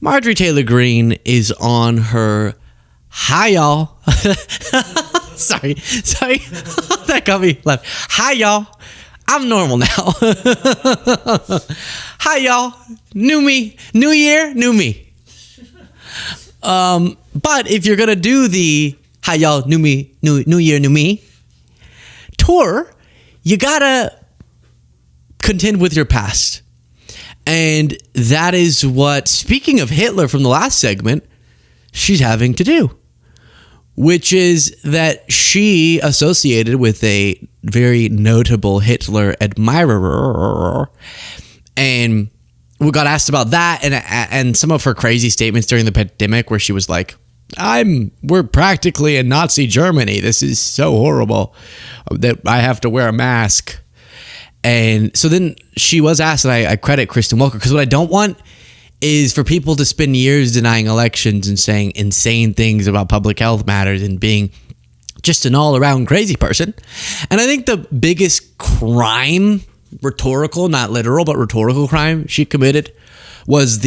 Marjorie Taylor Greene is on her hi y'all. sorry. That got me left. Hi y'all. I'm normal now. Hi y'all. New me. New year, new me. But if you're gonna do the hi y'all, new me, new year, new me tour, you gotta contend with your past. And that is what, speaking of Hitler from the last segment, she's having to do. Which is that she associated with a very notable Hitler admirer. And we got asked about that and some of her crazy statements during the pandemic where she was like, we're practically in Nazi Germany. This is so horrible that I have to wear a mask. And so then she was asked, and I credit Kristen Welker, because what I don't want is for people to spend years denying elections and saying insane things about public health matters and being just an all-around crazy person. And I think the biggest crime, rhetorical, not literal, but rhetorical crime she committed was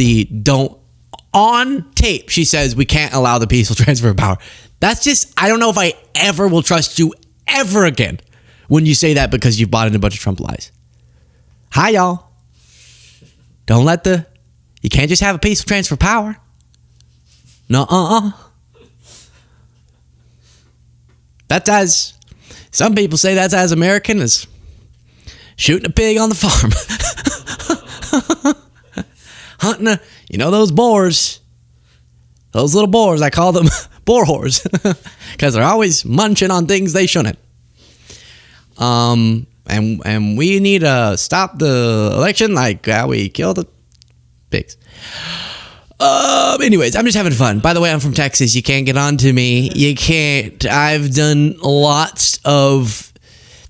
on tape, she says, we can't allow the peaceful transfer of power. That's just, I don't know if I ever will trust you ever again when you say that because you've bought in a bunch of Trump lies. Hi, y'all. You can't just have a peaceful transfer of power. No, That's as, some people say that's as American as shooting a pig on the farm. Hunting those boars. Those little boars, I call them boar whores. Because they're always munching on things they shouldn't. And we need to stop the election like how we kill the pigs. Anyways, I'm just having fun. By the way, I'm from Texas. You can't get on to me. You can't. I've done lots of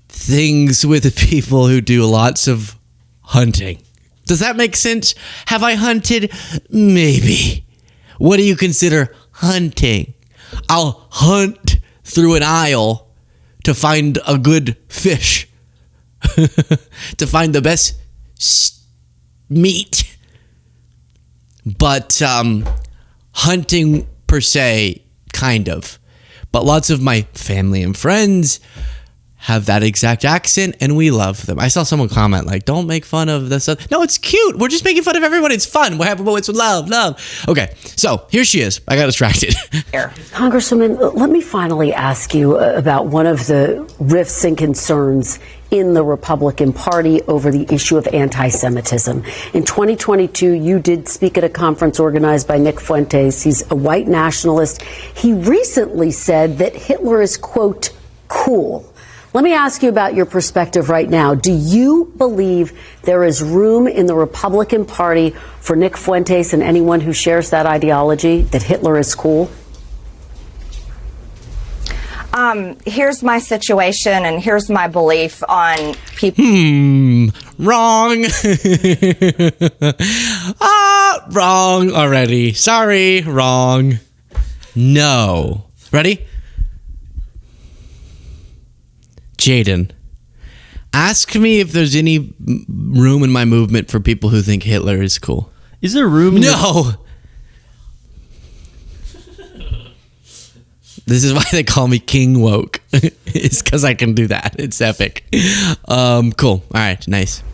things with people who do lots of hunting. Does that make sense? Have I hunted? Maybe. What do you consider hunting? I'll hunt through an aisle to find a good fish. To find the best meat. But hunting per se, kind of. But lots of my family and friends have that exact accent, and we love them. I saw someone comment, like, don't make fun of this. No, it's cute. We're just making fun of everyone. It's fun. We're having moments with love. Okay, so here she is. I got distracted. Congresswoman, let me finally ask you about one of the rifts and concerns in the Republican Party over the issue of anti-Semitism. In 2022, you did speak at a conference organized by Nick Fuentes. He's a white nationalist. He recently said that Hitler is, quote, cool. Let me ask you about your perspective right now. Do you believe there is room in the Republican Party for Nick Fuentes and anyone who shares that ideology, that Hitler is cool? Here's my situation and here's my belief on people. Wrong. Wrong already. Sorry, wrong. No. Ready? Jaden, ask me if there's any room in my movement for people who think Hitler is cool. Is there room? No. This is why they call me King Woke. It's because I can do that. It's epic. Cool. All right. Nice.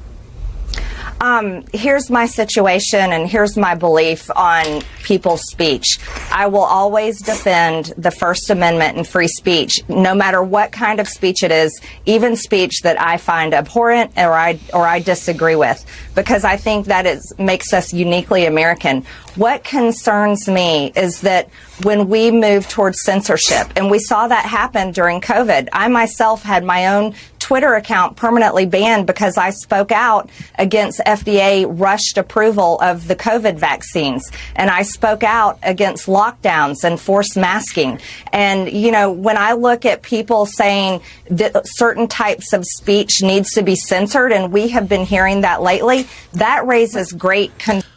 Here's my situation and here's my belief on people's speech. I will always defend the First Amendment and free speech, no matter what kind of speech it is, even speech that I find abhorrent or I disagree with, because I think that makes us uniquely American. What concerns me is that when we move towards censorship, and we saw that happen during COVID, I myself had my own Twitter account permanently banned because I spoke out against FDA rushed approval of the COVID vaccines. And I spoke out against lockdowns and forced masking. And, when I look at people saying that certain types of speech needs to be censored, and we have been hearing that lately, that raises great concern.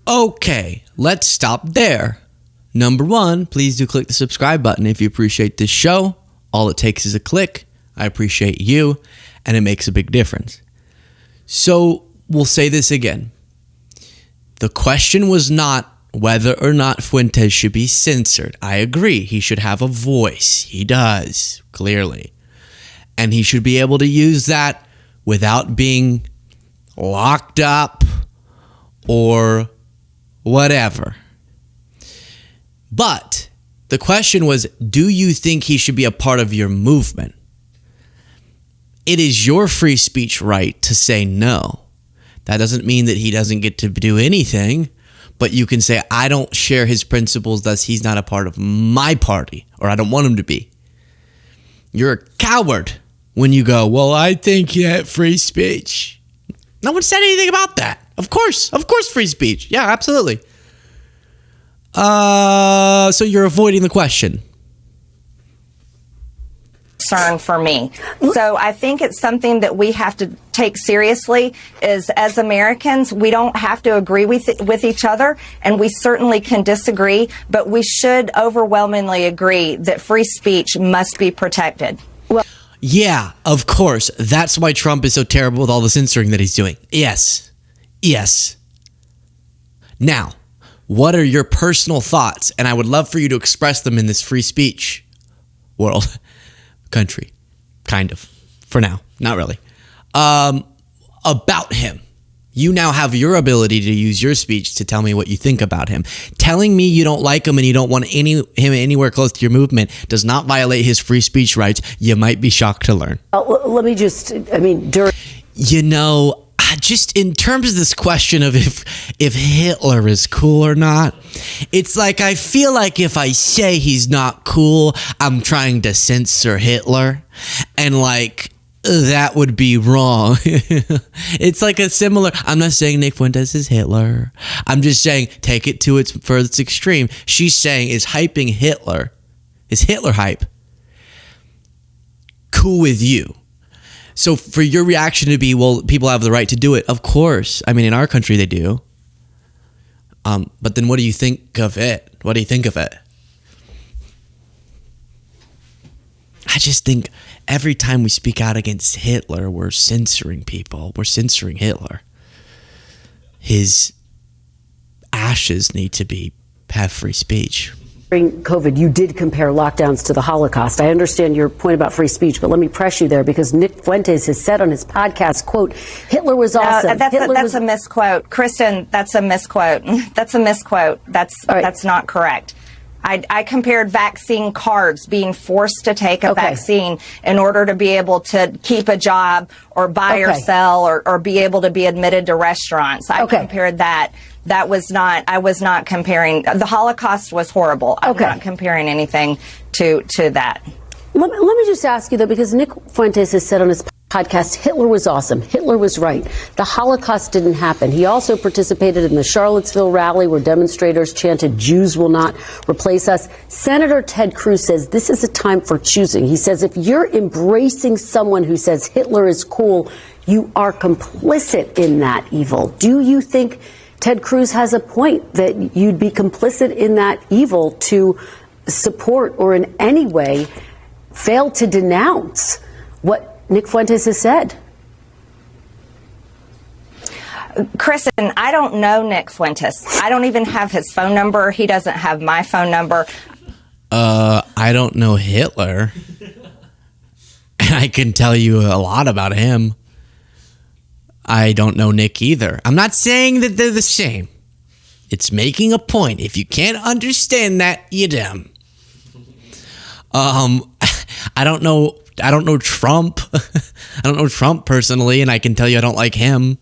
Okay, let's stop there. Number one, please do click the subscribe button if you appreciate this show. All it takes is a click. I appreciate you, and it makes a big difference. So we'll say this again. The question was not whether or not Fuentes should be censored. I agree. He should have a voice. He does, clearly. And he should be able to use that without being locked up or whatever. But the question was, do you think he should be a part of your movement? It is your free speech right to say no. That doesn't mean that he doesn't get to do anything, but you can say, I don't share his principles, thus he's not a part of my party, or I don't want him to be. You're a coward when you go, well, I think that free speech. No one said anything about that. Of course, free speech. Yeah, absolutely. So you're avoiding the question. Concern for me. So I think it's something that we have to take seriously. Is as Americans, we don't have to agree with each other, and we certainly can disagree, but we should overwhelmingly agree that free speech must be protected. Yeah, of course. That's why Trump is so terrible with all the censoring that he's doing. Yes. Now, what are your personal thoughts? And I would love for you to express them in this free speech world. Country, kind of, for now, not really, about him. You now have your ability to use your speech to tell me what you think about him. Telling me you don't like him and you don't want him anywhere close to your movement does not violate his free speech rights. You might be shocked to learn. Let me just, just in terms of this question of if Hitler is cool or not, it's like I feel like if I say he's not cool, I'm trying to censor Hitler, and like that would be wrong. It's like a similar, I'm not saying Nick Fuentes is Hitler. I'm just saying take it to its furthest extreme. She's saying is hyping Hitler, is Hitler hype cool with you? So for your reaction to be, well, people have the right to do it. Of course. I mean, in our country, they do. But then what do you think of it? What do you think of it? I just think every time we speak out against Hitler, we're censoring people. We're censoring Hitler. His ashes need to have free speech. During COVID, you did compare lockdowns to the Holocaust. I understand your point about free speech, but let me press you there because Nick Fuentes has said on his podcast, quote, Hitler was awesome. That's a misquote. Kristen, that's a misquote. That's a misquote. That's not correct. I compared vaccine cards, being forced to take a vaccine in order to be able to keep a job or buy or sell or be able to be admitted to restaurants. I compared that. I was not comparing. The Holocaust was horrible. I'm not comparing anything to that. Let me just ask you, though, because Nick Fuentes has said on his podcast, Hitler was awesome. Hitler was right. The Holocaust didn't happen. He also participated in the Charlottesville rally where demonstrators chanted, Jews will not replace us. Senator Ted Cruz says this is a time for choosing. He says if you're embracing someone who says Hitler is cool, you are complicit in that evil. Do you think Ted Cruz has a point that you'd be complicit in that evil to support or in any way fail to denounce what Nick Fuentes has said? Kristen, I don't know Nick Fuentes. I don't even have his phone number. He doesn't have my phone number. I don't know Hitler. And I can tell you a lot about him. I don't know Nick either. I'm not saying that they're the same. It's making a point. If you can't understand that, you dumb. I don't know Trump. I don't know Trump personally, and I can tell you I don't like him.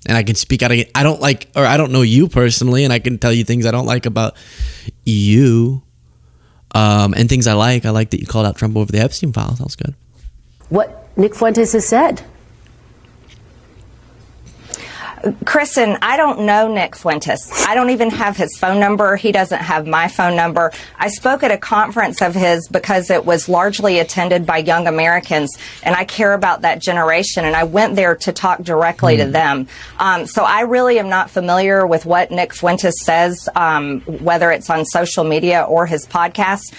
And I can speak out against, I don't know you personally, and I can tell you things I don't like about you. And things I like that you called out Trump over the Epstein files. That was good. What Nick Fuentes has said. Kristen, I don't know Nick Fuentes. I don't even have his phone number. He doesn't have my phone number. I spoke at a conference of his because it was largely attended by young Americans, and I care about that generation, and I went there to talk directly to them. So I really am not familiar with what Nick Fuentes says, whether it's on social media or his podcast,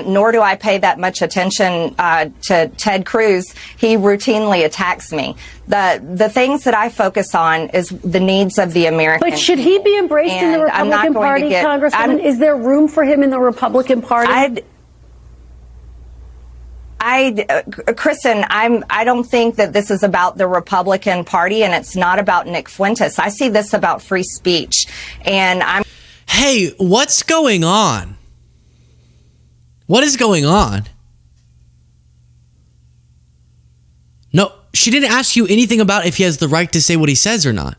nor do I pay that much attention to Ted Cruz. He routinely attacks me. The things that I focus on is the needs of the American. But should he be embraced in the Republican Party, Congresswoman? Is there room for him in the Republican Party? Kristen, I don't think that this is about the Republican Party, and it's not about Nick Fuentes. I see this about free speech, and Hey, what's going on? What is going on? No, she didn't ask you anything about if he has the right to say what he says or not.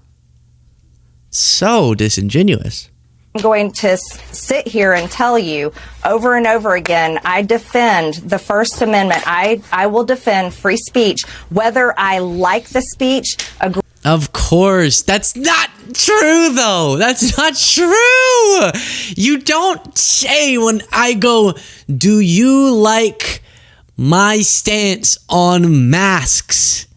So disingenuous. I'm going to sit here and tell you over and over again, I defend the First Amendment. I will defend free speech, whether I like the speech. Of course. That's not true, though. That's not true. You don't say when I go, do you like my stance on masks?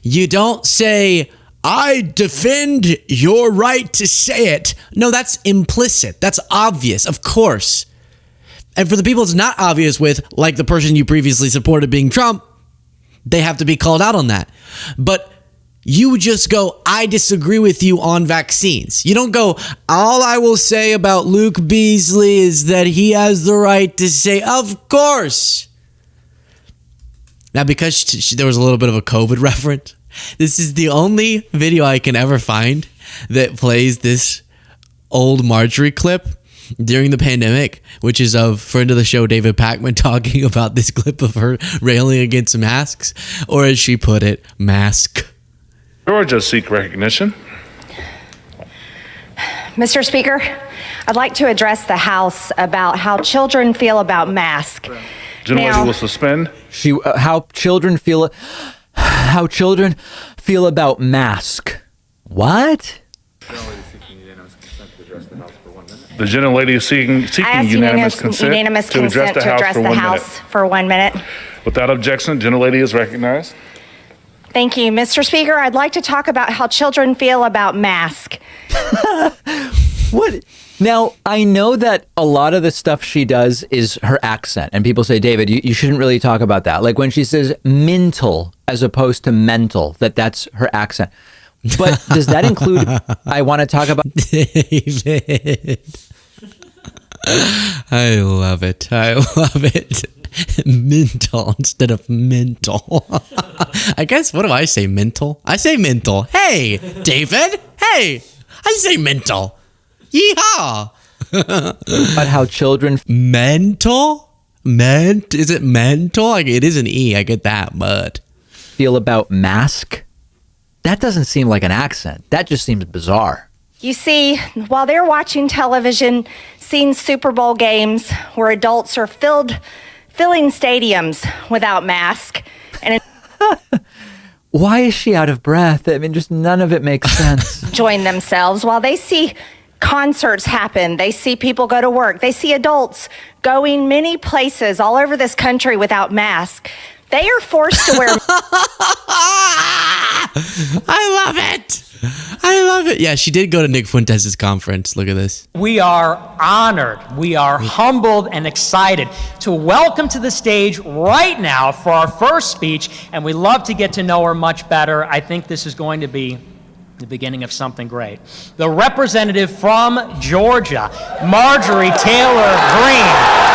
You don't say, I defend your right to say it. No, that's implicit. That's obvious, of course. And for the people it's not obvious with, like the person you previously supported being Trump, they have to be called out on that. But you just go, I disagree with you on vaccines. You don't go, all I will say about Luke Beasley is that he has the right to say, of course. Now, because there was a little bit of a COVID reference, this is the only video I can ever find that plays this old Marjorie clip during the pandemic, which is of friend of the show David Pakman talking about this clip of her railing against masks, or as she put it, mask. Georgia seek recognition. Mr. Speaker, I'd like to address the House about how children feel about masks. Gentlelady will suspend. How children feel about mask. What? The gentlelady is seeking unanimous consent to address the House for 1 minute. Without objection, gentlelady is recognized. Thank you, Mr. Speaker. I'd like to talk about how children feel about mask. What? Now, I know that a lot of the stuff she does is her accent. And people say, David, you shouldn't really talk about that. Like when she says mental as opposed to mental, that's her accent. But does that include, I want to talk about... David. I love it. I love it. Mental instead of mental. I guess, what do I say? Mental? I say mental. Hey, David. Hey, I say mental. Yeehaw. About how children... Mental? Is it mental? Like, it is an E. I get that, but... Feel about mask? That doesn't seem like an accent. That just seems bizarre. You see, while they're watching television, seeing Super Bowl games where adults are filling stadiums without mask, and why is she out of breath? I mean, just none of it makes sense. enjoying themselves while they see concerts happen, they see people go to work, they see adults going many places all over this country without masks. They are forced to wear. I love it. I love it. Yeah, she did go to Nick Fuentes' conference. Look at this. We are honored, we are humbled and excited to welcome to the stage right now for our first speech, and we love to get to know her much better. I think this is going to be the beginning of something great. The representative from Georgia, Marjorie Taylor Greene.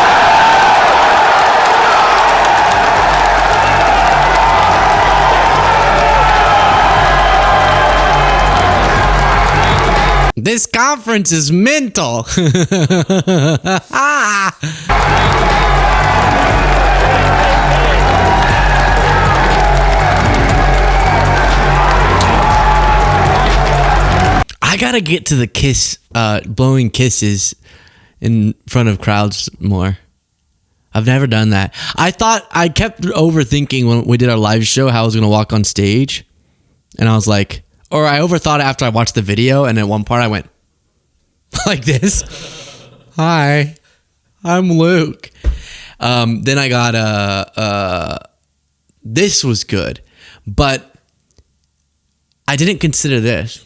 This conference is mental. I gotta get to the blowing kisses in front of crowds more. I've never done that. I kept overthinking when we did our live show how I was gonna walk on stage, and I was like, or I overthought it after I watched the video, and at one part I went like this. Hi, I'm Luke. Then I got this was good, but I didn't consider this.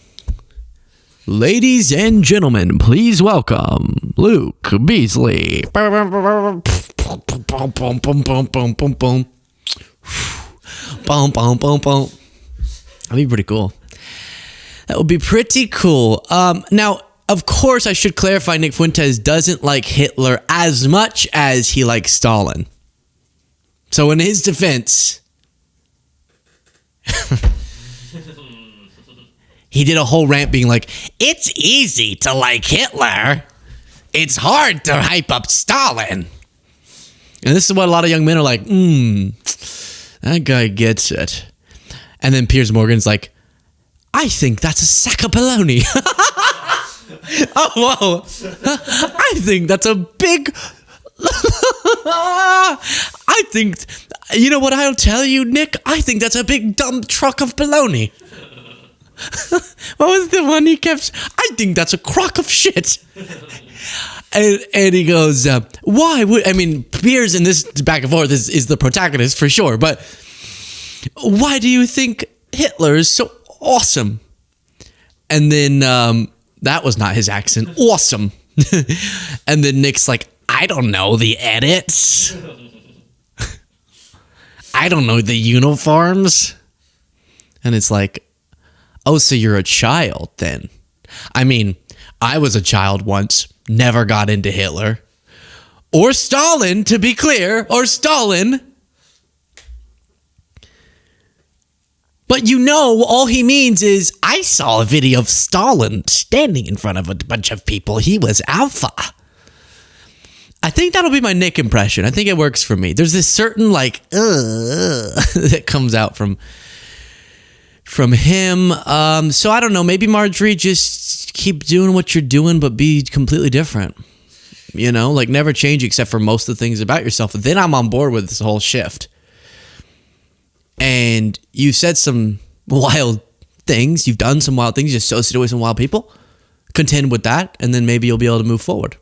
Ladies and gentlemen, please welcome Luke Beasley. Boom, boom, boom, boom, boom. Boom, boom, boom, boom. That'd be pretty cool. That would be pretty cool. Now, of course, I should clarify, Nick Fuentes doesn't like Hitler as much as he likes Stalin. So in his defense, he did a whole rant being like, it's easy to like Hitler. It's hard to hype up Stalin. And this is what a lot of young men are like, that guy gets it. And then Piers Morgan's like, I think that's a sack of baloney. Oh, whoa. I think that's a big... I think... You know what I'll tell you, Nick? I think that's a big dumb truck of baloney. What was the one he kept... I think that's a crock of shit. And he goes, why would... I mean, Piers in this back and forth is the protagonist for sure, but why do you think Hitler is so awesome? And then that was not his accent. Awesome. And then Nick's like, I don't know the edits. I don't know the uniforms. And it's like, oh, so you're a child then. I mean, I was a child once, never got into Hitler. Or Stalin, to be clear, or Stalin. But you know, all he means is, I saw a video of Stalin standing in front of a bunch of people. He was alpha. I think that'll be my Nick impression. I think it works for me. There's this certain like, that comes out from him. So I don't know, maybe Marjorie, just keep doing what you're doing, but be completely different. You know, like never change except for most of the things about yourself. Then I'm on board with this whole shift. And you said some wild things. You've done some wild things. You associated with some wild people. Contend with that. And then maybe you'll be able to move forward.